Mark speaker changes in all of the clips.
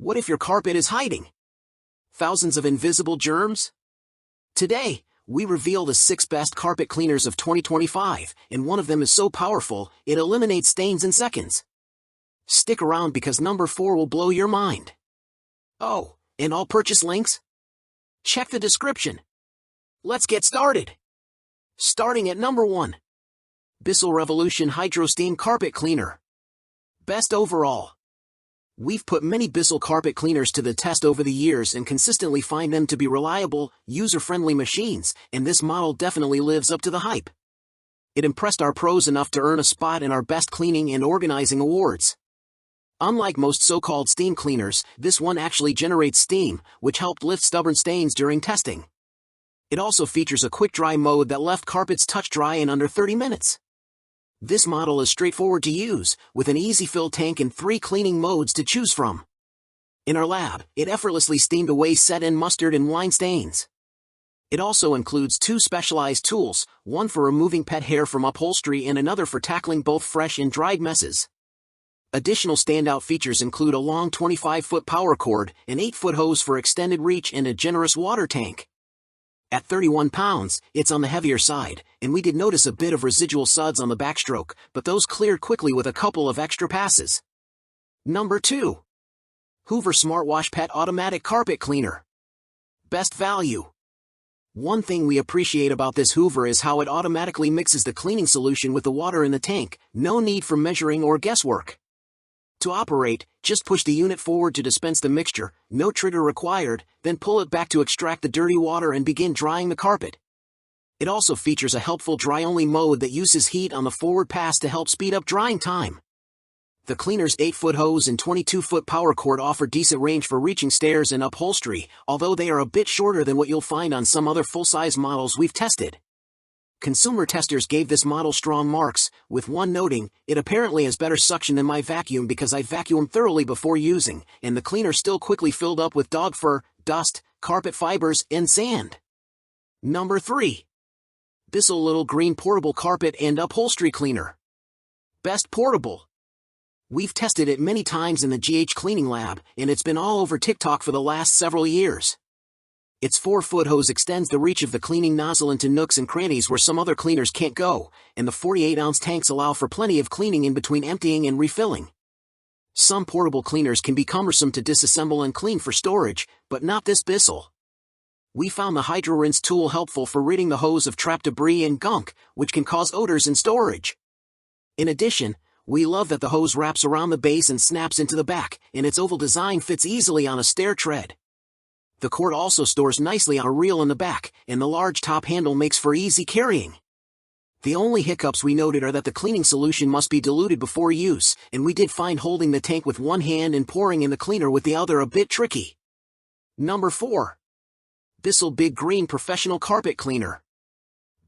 Speaker 1: What if your carpet is hiding thousands of invisible germs? Today, we reveal the 6 best carpet cleaners of 2025, and one of them is so powerful, it eliminates stains in seconds. Stick around because number 4 will blow your mind. Oh, and all purchase links? Check the description. Let's get started. Starting at number 1. Bissell Revolution HydroSteam Carpet Cleaner. Best overall. We've put many Bissell carpet cleaners to the test over the years and consistently find them to be reliable, user-friendly machines, and this model definitely lives up to the hype. It impressed our pros enough to earn a spot in our Best Cleaning and Organizing Awards. Unlike most so-called steam cleaners, this one actually generates steam, which helped lift stubborn stains during testing. It also features a quick-dry mode that left carpets touch-dry in under 30 minutes. This model is straightforward to use, with an easy-fill tank and 3 cleaning modes to choose from. In our lab, it effortlessly steamed away set and mustard and wine stains. It also includes 2 specialized tools, one for removing pet hair from upholstery and another for tackling both fresh and dried messes. Additional standout features include a long 25-foot power cord, an 8-foot hose for extended reach, and a generous water tank. At 31 pounds, it's on the heavier side, and we did notice a bit of residual suds on the backstroke, but those cleared quickly with a couple of extra passes. Number 2. Hoover SmartWash Pet Automatic Carpet Cleaner. Best value. One thing we appreciate about this Hoover is how it automatically mixes the cleaning solution with the water in the tank, no need for measuring or guesswork. To operate, just push the unit forward to dispense the mixture, no trigger required, then pull it back to extract the dirty water and begin drying the carpet. It also features a helpful dry-only mode that uses heat on the forward pass to help speed up drying time. The cleaner's 8-foot hose and 22-foot power cord offer decent range for reaching stairs and upholstery, although they are a bit shorter than what you'll find on some other full-size models we've tested. Consumer testers gave this model strong marks, with one noting, "It apparently has better suction than my vacuum because I vacuum thoroughly before using," and the cleaner still quickly filled up with dog fur, dust, carpet fibers, and sand. Number 3. Bissell Little Green Portable Carpet and Upholstery Cleaner. Best portable. We've tested it many times in the GH Cleaning Lab, and it's been all over TikTok for the last several years. Its 4-foot hose extends the reach of the cleaning nozzle into nooks and crannies where some other cleaners can't go, and the 48-ounce tanks allow for plenty of cleaning in between emptying and refilling. Some portable cleaners can be cumbersome to disassemble and clean for storage, but not this Bissell. We found the HydroRinse tool helpful for ridding the hose of trapped debris and gunk, which can cause odors in storage. In addition, we love that the hose wraps around the base and snaps into the back, and its oval design fits easily on a stair tread. The cord also stores nicely on a reel in the back, and the large top handle makes for easy carrying. The only hiccups we noted are that the cleaning solution must be diluted before use, and we did find holding the tank with one hand and pouring in the cleaner with the other a bit tricky. Number 4. Bissell Big Green Professional Carpet Cleaner.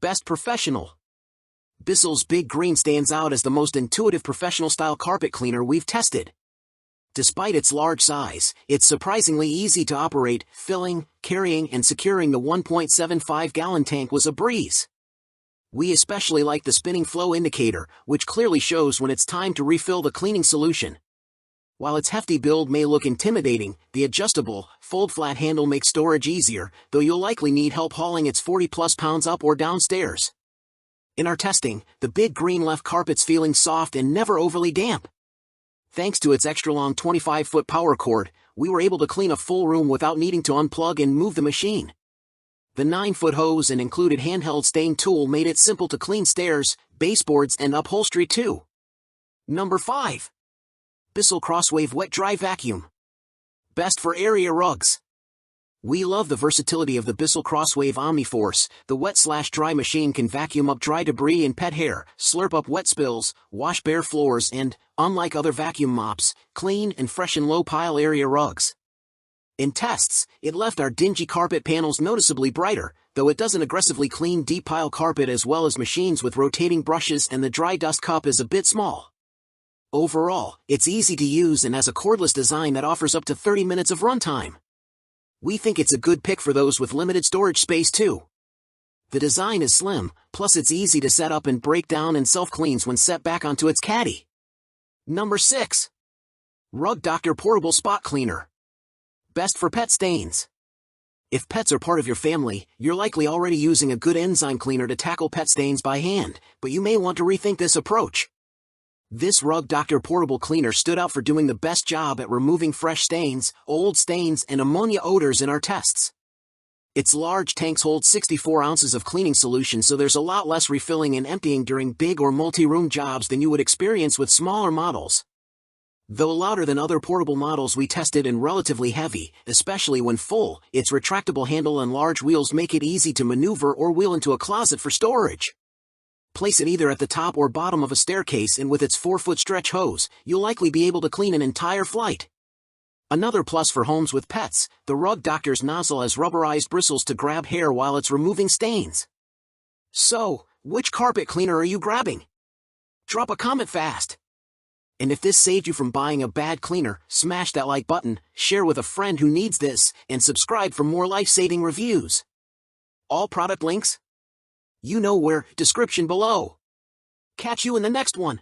Speaker 1: Best professional. Bissell's Big Green stands out as the most intuitive professional-style carpet cleaner we've tested. Despite its large size, it's surprisingly easy to operate. Filling, carrying, and securing the 1.75-gallon tank was a breeze. We especially like the spinning flow indicator, which clearly shows when it's time to refill the cleaning solution. While its hefty build may look intimidating, the adjustable, fold-flat handle makes storage easier, though you'll likely need help hauling its 40-plus pounds up or downstairs. In our testing, the Big Green left carpets feeling soft and never overly damp. Thanks to its extra-long 25-foot power cord, we were able to clean a full room without needing to unplug and move the machine. The 9-foot hose and included handheld stain tool made it simple to clean stairs, baseboards, and upholstery too. Number 5. Bissell CrossWave Wet Dry Vacuum. Best for area rugs. We love the versatility of the Bissell CrossWave OmniForce. The wet/dry machine can vacuum up dry debris and pet hair, slurp up wet spills, wash bare floors, and, unlike other vacuum mops, clean and freshen low-pile area rugs. In tests, it left our dingy carpet panels noticeably brighter, though it doesn't aggressively clean deep-pile carpet as well as machines with rotating brushes, and the dry dust cup is a bit small. Overall, it's easy to use and has a cordless design that offers up to 30 minutes of runtime. We think it's a good pick for those with limited storage space too. The design is slim, plus it's easy to set up and break down and self-cleans when set back onto its caddy. Number 6. Rug Doctor Portable Spot Cleaner. Best for pet stains. If pets are part of your family, you're likely already using a good enzyme cleaner to tackle pet stains by hand, but you may want to rethink this approach. This Rug Doctor portable cleaner stood out for doing the best job at removing fresh stains, old stains, and ammonia odors in our tests. Its large tanks hold 64 ounces of cleaning solution, so there's a lot less refilling and emptying during big or multi-room jobs than you would experience with smaller models. Though louder than other portable models we tested and relatively heavy, especially when full, its retractable handle and large wheels make it easy to maneuver or wheel into a closet for storage. Place it either at the top or bottom of a staircase, and with its 4-foot stretch hose, you'll likely be able to clean an entire flight. Another plus for homes with pets, the Rug Doctor's nozzle has rubberized bristles to grab hair while it's removing stains. So, which carpet cleaner are you grabbing? Drop a comment fast. And if this saved you from buying a bad cleaner, smash that like button, share with a friend who needs this, and subscribe for more life-saving reviews. All product links? You know where, description below. Catch you in the next one.